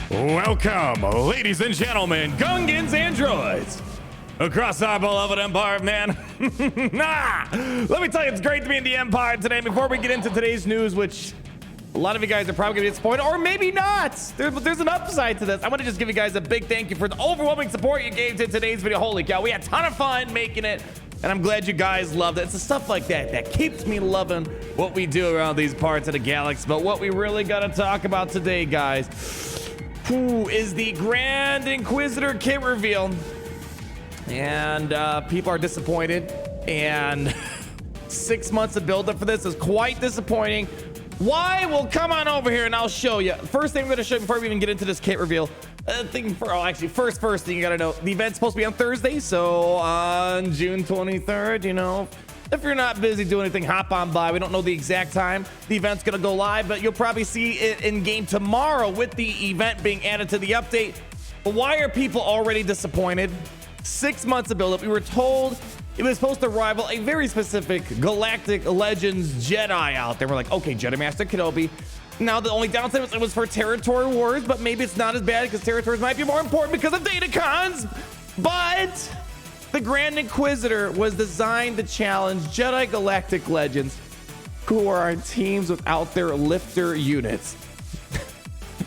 Welcome, ladies and gentlemen, Gungans and droids, across our beloved Empire, man. Let me tell you, it's great to be in the Empire today. Before we get into today's news, which a lot of you guys are probably gonna be disappointed, or maybe not. There's an upside to this. I want to just give you guys a big thank you for the overwhelming support you gave to today's video. Holy cow, we had a ton of fun making it, and I'm glad you guys loved it. It's the stuff like that that keeps me loving what we do around these parts of the galaxy. But what we really got to talk about today, guys, is the Grand Inquisitor kit reveal. And people are disappointed, and 6 months of build-up for this is quite disappointing. Why? Well, come on over here and I'll show you. First thing I'm going to show you before we even get into this kit reveal, first thing you got to know, the event's supposed to be on Thursday, so on June 23rd, you know, if you're not busy doing anything, hop on by. We don't know the exact time the event's going to go live, but you'll probably see it in game tomorrow with the event being added to the update. But why are people already disappointed? 6 months of build-up. We were told it was supposed to rival a very specific Galactic Legends Jedi out there. We're like, okay, Jedi Master Kenobi. Now, the only downside was it was for Territory Wars, but maybe it's not as bad because Territories might be more important because of Datacons. But the Grand Inquisitor was designed to challenge Jedi Galactic Legends who are on teams without their lifter units.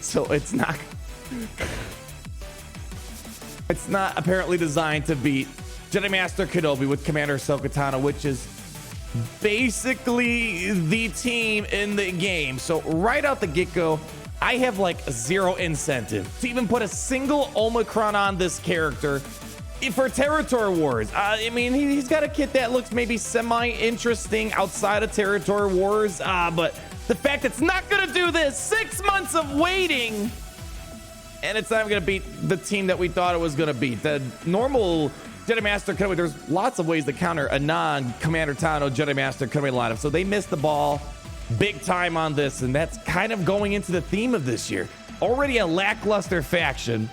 So it's not apparently designed to beat Jedi Master Kenobi with Commander Ahsoka Tano, which is basically the team in the game. So right out the get-go, I have like zero incentive to even put a single Omicron on this character for Territory Wars. I mean, he's got a kit that looks maybe semi-interesting outside of Territory Wars, but the fact it's not gonna do this, 6 months of waiting, and it's not even gonna beat the team that we thought it was gonna beat. The normal Jedi Master Kenobi, there's lots of ways to counter a non-Commander Tano Jedi Master Kenobi lineup, so they missed the ball big time on this, and that's kind of going into the theme of this year. Already a lackluster faction,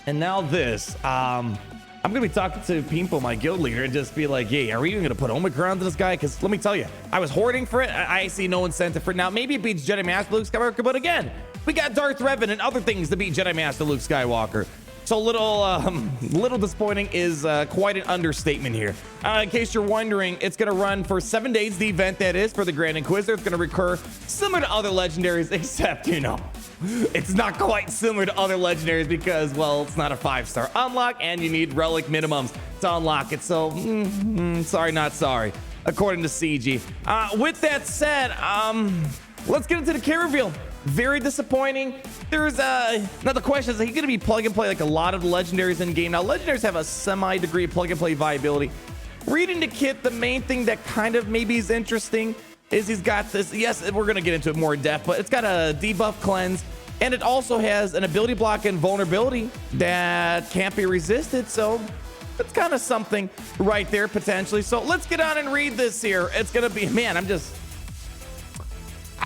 and now this. I'm gonna be talking to people, my guild leader, and just be like, hey, are we even gonna put Omicron to this guy? Because let me tell you, I was hoarding for it. I see no incentive for it. Now, maybe it beats Jedi Master Luke Skywalker, but again, we got Darth Revan and other things to beat Jedi Master Luke Skywalker. So little disappointing is quite an understatement here. In case you're wondering, it's going to run for 7 days, the event that is for the Grand Inquisitor. It's going to recur similar to other legendaries, except, you know, it's not quite similar to other legendaries because, well, it's not a 5-star unlock and you need relic minimums to unlock it. So, sorry, not sorry, according to CG. With that said, let's get into the kit reveal. Very disappointing. There's now the question is he gonna be plug and play like a lot of the legendaries in game? Now legendaries have a semi degree of plug and play viability. Reading the kit, the main thing that kind of maybe is interesting is he's got this, yes, we're gonna get into it more in depth, but it's got a debuff cleanse, and it also has an ability block and vulnerability that can't be resisted, so it's kind of something right there potentially. So let's get on and read this here. It's gonna be, man,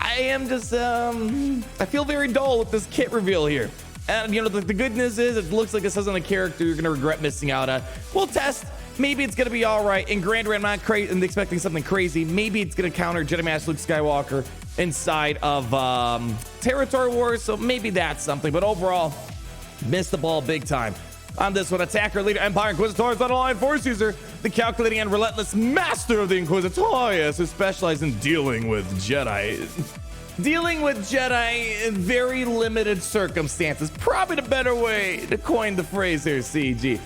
I feel very dull with this kit reveal here. And you know, the good news is it looks like this isn't a character you're gonna regret missing out on. We'll test. Maybe it's gonna be all right. In Grand Ram, I'm not expecting something crazy. Maybe it's gonna counter Jedi Master Luke Skywalker inside of Territory Wars, so maybe that's something. But overall, missed the ball big time on this one. Attacker, leader, Empire Inquisitor, unaligned force user, the calculating and relentless master of the Inquisitorius, who specializes in dealing with Jedi. Dealing with Jedi in very limited circumstances. Probably the better way to coin the phrase here, CG.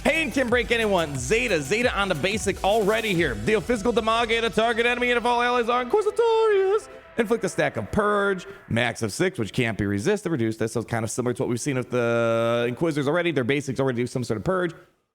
Pain can break anyone. Zeta on the basic already here. Deal physical damage at a target enemy, and if all allies are Inquisitorius, inflict a stack of Purge, max of 6, which can't be resisted, reduced. That's kind of similar to what we've seen with the Inquisitors already. Their basics already do some sort of Purge.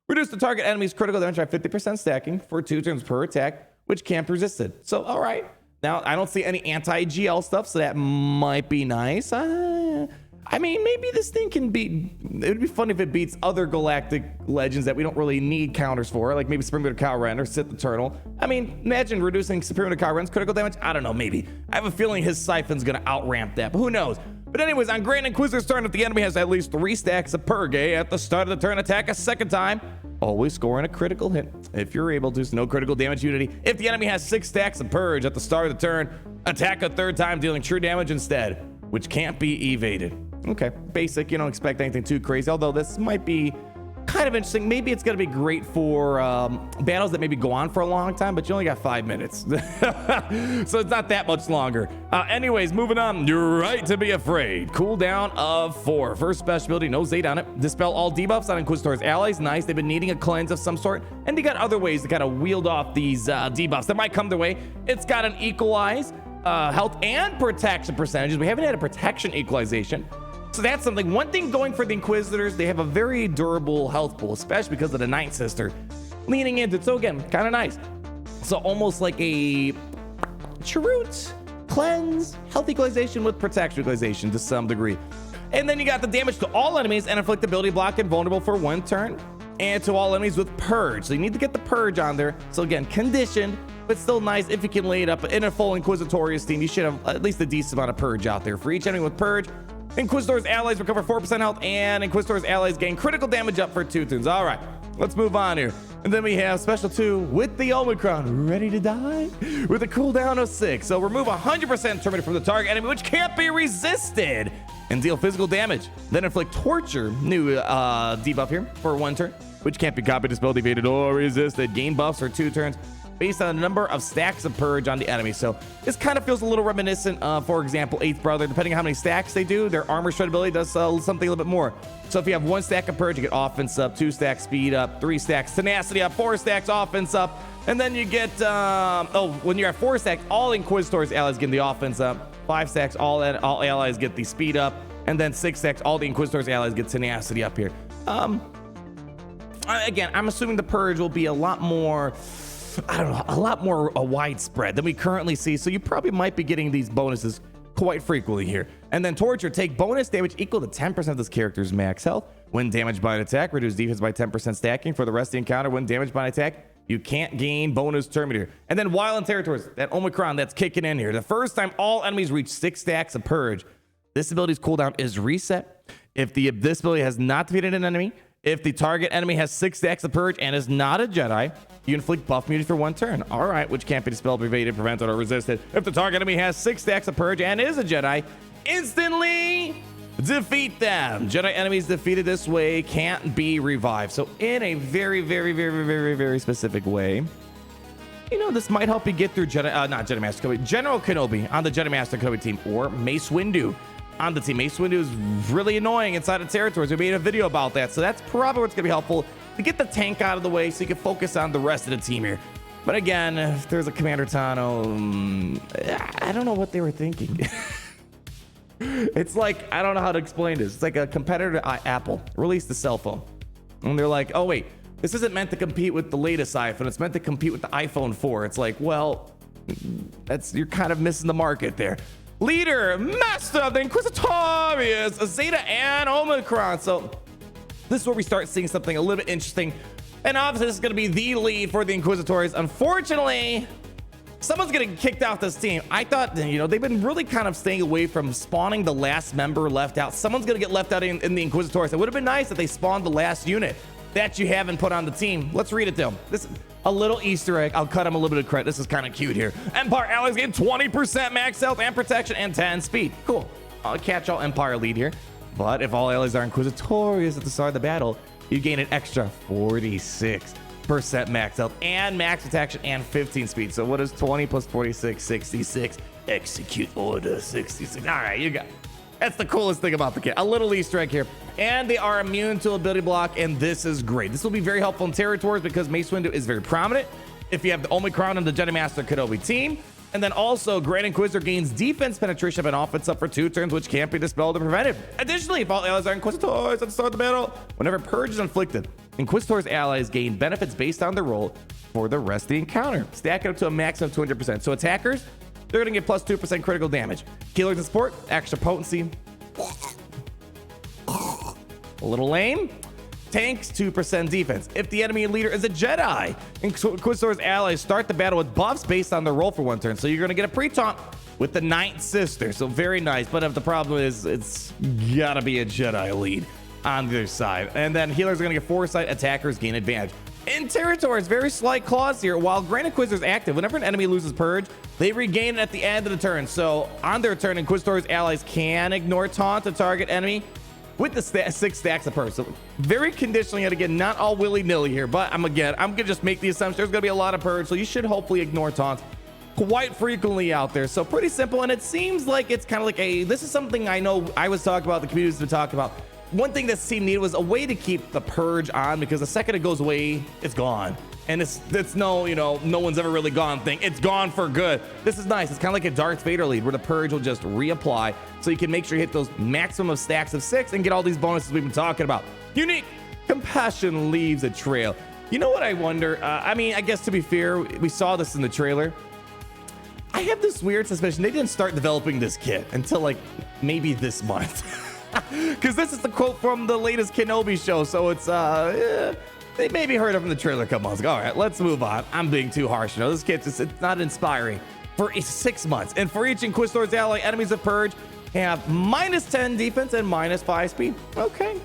Reduce the target enemy's critical damage by 50% stacking for 2 turns per attack, which can't be resisted. So, all right. Now, I don't see any anti-GL stuff, so that might be nice. I mean, maybe this thing can beat... It would be fun if it beats other Galactic Legends that we don't really need counters for, like maybe Supreme Leader Kylo Ren or Sith Eternal. I mean, imagine reducing Supreme Leader Kylo Ren's critical damage. I don't know, maybe. I have a feeling his Siphon's going to out-ramp that, but who knows? But anyways, on Grand Inquisitor's turn, if the enemy has at least 3 stacks of Purge at the start of the turn, attack a second time, always scoring a critical hit if you're able to. So no critical damage unity. If the enemy has 6 stacks of Purge at the start of the turn, attack a third time, dealing true damage instead, which can't be evaded. Okay, basic. You don't expect anything too crazy, although this might be kind of interesting. Maybe it's going to be great for battles that maybe go on for a long time, but you only got 5 minutes. So it's not that much longer. Anyways, moving on. You're right to be afraid. Cooldown of 4. First special ability, no Zeta on it. Dispel all debuffs on Inquisitor's allies. Nice. They've been needing a cleanse of some sort, and they got other ways to kind of wield off these debuffs that might come their way. It's got an equalize health and protection percentages. We haven't had a protection equalization. So that's something. One thing going for the Inquisitors, they have a very durable health pool, especially because of the Ninth Sister leaning into it. So again, kind of nice. So almost like a Chirrut cleanse, health equalization with protection equalization to some degree. And then you got the damage to all enemies and inflict ability block and vulnerable for 1 turn. And to all enemies with purge. So you need to get the purge on there. So again, conditioned, but still nice if you can lay it up in a full Inquisitorious team. You should have at least a decent amount of purge out there. For each enemy with purge, Inquisitor's allies recover 4% health, and Inquisitor's allies gain critical damage up for 2 turns. All right, let's move on here. And then we have special 2 with the Omicron, ready to die with a cooldown of 6. So remove 100% terminate from the target enemy, which can't be resisted, and deal physical damage. Then inflict torture, new debuff here for 1 turn, which can't be copied, dispelled, evaded, or resisted. Gain buffs for 2 turns based on the number of stacks of purge on the enemy. So this kind of feels a little reminiscent of, for example, 8th Brother. Depending on how many stacks they do, their armor shred ability does something a little bit more. So if you have 1 stack of purge, you get offense up, 2 stacks speed up, 3 stacks tenacity up, 4 stacks offense up, and then you get when you're at 4 stacks, all Inquisitor's allies get the offense up, 5 stacks, all allies get the speed up, and then 6 stacks, all the Inquisitor's allies get tenacity up here. Again, I'm assuming the purge will be a lot more, I don't know, a lot more widespread than we currently see. So you probably might be getting these bonuses quite frequently here. And then torture, take bonus damage equal to 10% of this character's max health when damaged by an attack. Reduce defense by 10% stacking for the rest of the encounter. When damaged by an attack, you can't gain bonus terminator. And then Wild Territories, that Omicron that's kicking in here. The first time all enemies reach 6 stacks of purge, this ability's cooldown is reset. If this ability has not defeated an enemy, if the target enemy has 6 stacks of purge and is not a Jedi, you inflict buff immunity for 1 turn. All right, which can't be dispelled, evaded, prevented, or resisted. If the target enemy has 6 stacks of purge and is a Jedi, instantly defeat them. Jedi enemies defeated this way can't be revived. So in a very, very, very, very, very specific way, you know, this might help you get through General Kenobi on the Jedi Master Kenobi team, or Mace Windu on the team. Mace Windu is really annoying inside of territories. We made a video about that, so that's probably what's gonna be helpful to get the tank out of the way so you can focus on the rest of the team here. But again, if there's a Commander Tano, I don't know what they were thinking. It's like, I don't know how to explain this. It's like a competitor to Apple released the cell phone, and they're like, oh wait, this isn't meant to compete with the latest iPhone, it's meant to compete with the iPhone 4. It's like, well, you're kind of missing the market there. Leader, Master of the Inquisitorious, Zeta and Omicron. So this is where we start seeing something a little bit interesting. And obviously this is going to be the lead for the Inquisitorious. Unfortunately, someone's going to get kicked off this team. I thought, you know, they've been really kind of staying away from spawning the last member left out. Someone's going to get left out in the Inquisitorious. It would have been nice if they spawned the last unit that you haven't put on the team. Let's read it to them. This is a little Easter egg. I'll cut them a little bit of credit. This is kind of cute here. Empire allies get 20% max health and protection and 10 speed. Cool. I'll catch all Empire lead here. But if all allies are Inquisitorious at the start of the battle, you gain an extra 46% max health and max protection and 15 speed. So what is 20 plus 46? 66. Execute order 66. All right, you got it. That's the coolest thing about the kit. A little Easter egg here. And they are immune to ability block, and this is great. This will be very helpful in territories because Mace Windu is very prominent. If you have the Omicron and the Jedi Master Kenobi team, and then also Grand Inquisitor gains defense penetration and offense up for 2 turns, which can't be dispelled or prevented. Additionally, if all allies are Inquisitors at the start of the battle, whenever purge is inflicted, Inquisitor's allies gain benefits based on their role for the rest of the encounter. Stack it up to a max of 200%. So attackers, they're going to get plus 2% critical damage. Healers and support, extra potency. A little lame. Tanks, 2% defense. If the enemy leader is a Jedi, Inquisitor's allies start the battle with buffs based on their roll for 1 turn. So you're going to get a pre-taunt with the Ninth Sister. So very nice. But if the problem is, it's got to be a Jedi lead on the other side. And then healers are going to get foresight. Attackers gain advantage. In territories, very slight clause here. While Grand Inquisitor is active, whenever an enemy loses Purge, they regain it at the end of the turn. So on their turn, Inquisitor's allies can ignore taunt the target enemy with the 6 stacks of Purge. So very conditional yet again, not all willy-nilly here, but I'm gonna just make the assumption there's gonna be a lot of Purge, so you should hopefully ignore taunts quite frequently out there. So pretty simple, and it seems like it's kind of like this is something I know I was talking about, the community's been talking about. One thing this team needed was a way to keep the Purge on, because the second it goes away, it's gone. And it's no, no one's ever really gone thing. It's gone for good. This is nice. It's kind of like a Darth Vader lead where the Purge will just reapply, so you can make sure you hit those maximum of stacks of 6 and get all these bonuses we've been talking about. Unique compassion leaves a trail. You know what I wonder? I mean, I guess to be fair, we saw this in the trailer. I have this weird suspicion they didn't start developing this kit until like maybe this month. Because this is the quote from the latest Kenobi show, so it's they maybe heard it from the trailer a couple months ago. All right, let's move on. I'm being too harsh. This kit it's not inspiring. For 6 months, and for each Inquisitor's ally, enemies of Purge have -10 defense and -5 speed. Okay.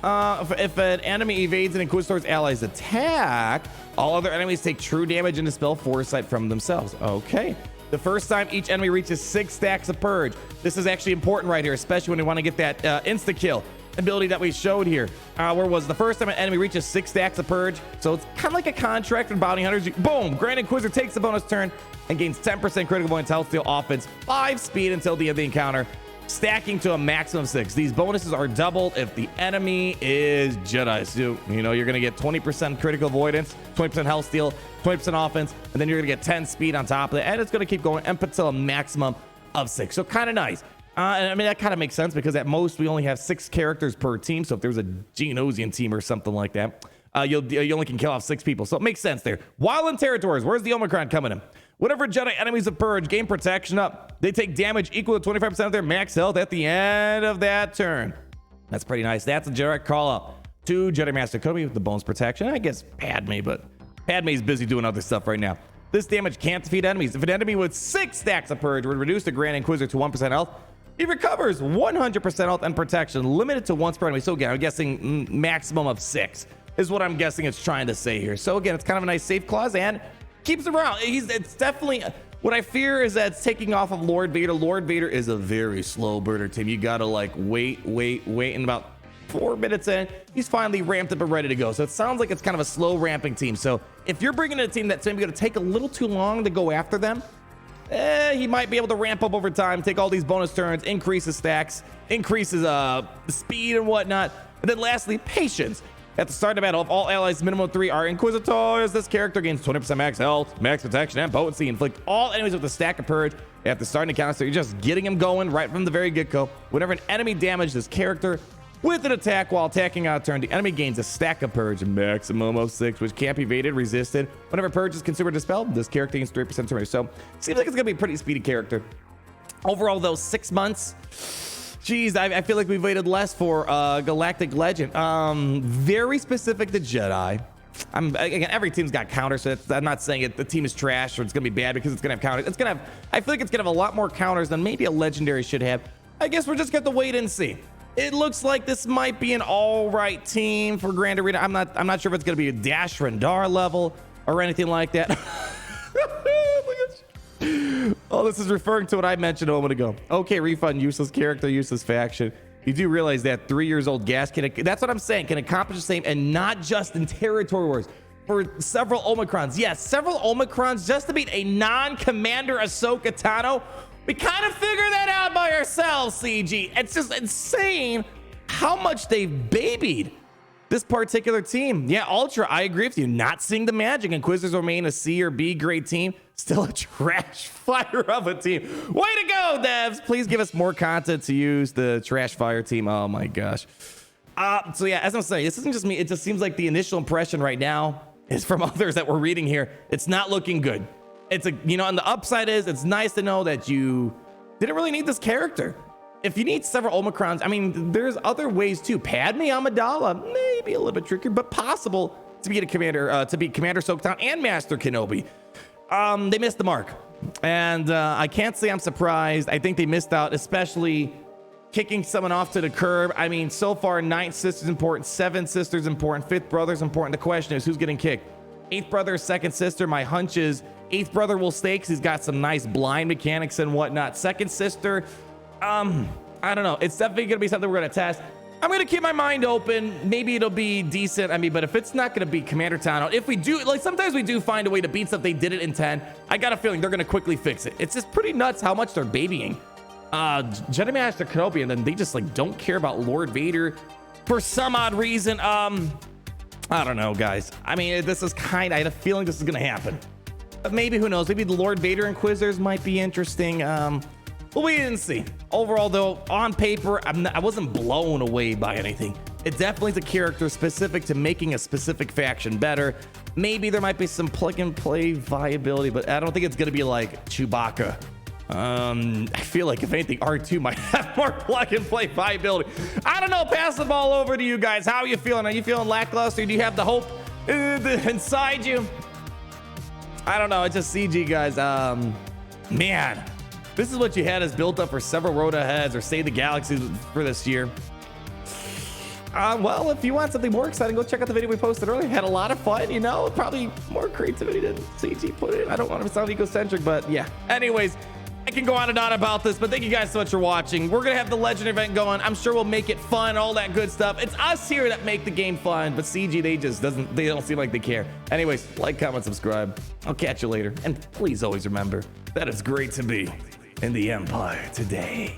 If an enemy evades an Inquisitor's ally's attack, all other enemies take true damage and dispel foresight from themselves. Okay. The first time each enemy reaches 6 stacks of Purge. This is actually important right here, especially when you want to get that insta-kill ability that we showed here. Where was the first time an enemy reaches 6 stacks of Purge? So it's kind of like a contract with bounty hunters. Boom! Grand Inquisitor takes the bonus turn and gains 10% critical points, health steal, offense, 5 speed until the end of the encounter, stacking to a maximum of 6. These bonuses are doubled if the enemy is Jedi. So, you're going to get 20% critical avoidance, 20% health steal, 20% offense, and then you're going to get 10 speed on top of it. And it's going to keep going up until a maximum of 6. So kind of nice. And I mean, that kind of makes sense because at most we only have 6 characters per team. So if there's a Geonosian team or something like that, you only can kill off 6 people. So it makes sense there. While in territories, where's the Omicron coming in? Whenever Jedi enemies of Purge gain protection up, they take damage equal to 25% of their max health at the end of that turn. That's pretty nice. That's a direct call up to Jedi Master Kenobi with the bonus protection. I guess Padme, but Padme's busy doing other stuff right now. This damage can't defeat enemies. If an enemy with 6 stacks of Purge would reduce the Grand Inquisitor to 1% health, he recovers 100% health and protection, limited to once per enemy. So again, I'm guessing maximum of 6 is what I'm guessing it's trying to say here. So again, it's kind of a nice safe clause and keeps him around. It's definitely, what I fear is that it's taking off of Lord Vader. Lord Vader is a very slow burner team. You gotta like wait, and about 4 minutes in, he's finally ramped up and ready to go. So it sounds like it's kind of a slow ramping team. So if you're bringing in a team that's maybe gonna take a little too long to go after them, he might be able to ramp up over time, take all these bonus turns, increase his stacks, increases speed and whatnot. And then lastly, patience. At the start of battle, if all allies minimum 3 are Inquisitors, this character gains 20% max health, max protection, and potency. Inflict all enemies with a stack of Purge at the starting encounter, so you're just getting him going right from the very get-go. Whenever an enemy damages this character with an attack while attacking out of turn, the enemy gains a stack of Purge, maximum of 6, which can't be evaded, resisted. Whenever Purge is consumed or dispelled, this character gains 3% turn. So seems like it's gonna be a pretty speedy character. Overall, though, 6 months. Geez, I feel like we've waited less for Galactic Legend. Very specific to Jedi. Again, every team's got counters, so I'm not saying the team is trash or it's gonna be bad because it's gonna have counters. I feel like it's gonna have a lot more counters than maybe a legendary should have. I guess we're just gonna have to wait and see. It looks like this might be an all right team for Grand Arena. I'm not sure if it's gonna be a Dash Rendar level or anything like that. Oh, this is referring to what I mentioned a moment ago. Okay, refund, useless character, useless faction. You do realize that 3 years old gas that's what I'm saying, can accomplish the same, and not just in territory wars. For several Omicrons. Yes, several Omicrons just to beat a non-commander Ahsoka Tano. We kind of figured that out by ourselves, CG. It's just insane how much they've babied this particular team. Yeah, Ultra, I agree with you. Not seeing the magic. Inquisitors remain a C or B grade team. Still a trash fire of a team. Way to go, devs. Please give us more content to use the trash fire team. Oh my gosh. So yeah, as I'm saying, this isn't just me. It just seems like the initial impression right now is from others that we're reading here. It's not looking good. It's and the upside is it's nice to know that you didn't really need this character. If you need several Omicrons, I mean, there's other ways too. Padme Amidala, maybe a little bit trickier, but possible to be Commander Ahsoka and Master Kenobi. They missed the mark, and I can't say I'm surprised. I think they missed out, especially kicking someone off to the curb. I mean, so far, 9th sister's important, 7th sister's important, 5th brother's important. The question is, who's getting kicked? 8th brother, 2nd sister. My hunch is 8th brother will stay because he's got some nice blind mechanics and whatnot. 2nd sister, I don't know. It's definitely going to be something we're going to test. I'm going to keep my mind open. Maybe it'll be decent. I mean, but if it's not going to be Commander Tano, if we do, like, sometimes we do find a way to beat stuff. They did it in 10. I got a feeling they're going to quickly fix it. It's just pretty nuts how much they're babying Jedi Master Kenobi, and then they just like don't care about Lord Vader for some odd reason. I don't know, guys. I mean, this is I had a feeling this is gonna happen, but maybe, who knows? Maybe the Lord Vader Inquisitors might be interesting. But we didn't see. Overall, though, on paper, I wasn't blown away by anything. It definitely is a character specific to making a specific faction better. Maybe there might be some plug and play viability, but I don't think it's gonna be like Chewbacca. I feel like if anything, R2 might have more plug and play viability. I don't know. Pass the ball over to you guys. How are you feeling? Are you feeling lackluster? Do you have the hope inside you? I don't know. It's just CG, guys. Man, this is what you had us built up for several road aheads or Save the Galaxy for this year. Well, if you want something more exciting, go check out the video we posted earlier. Had a lot of fun, you know, probably more creativity than CG put in. I don't want to sound egocentric, but yeah. Anyways, I can go on and on about this, but thank you guys so much for watching. We're gonna have the Legend event going. I'm sure we'll make it fun, all that good stuff. It's us here that make the game fun, but CG, they don't seem like they care. Anyways, like, comment, subscribe. I'll catch you later. And please always remember that it's great to be in the Empire today.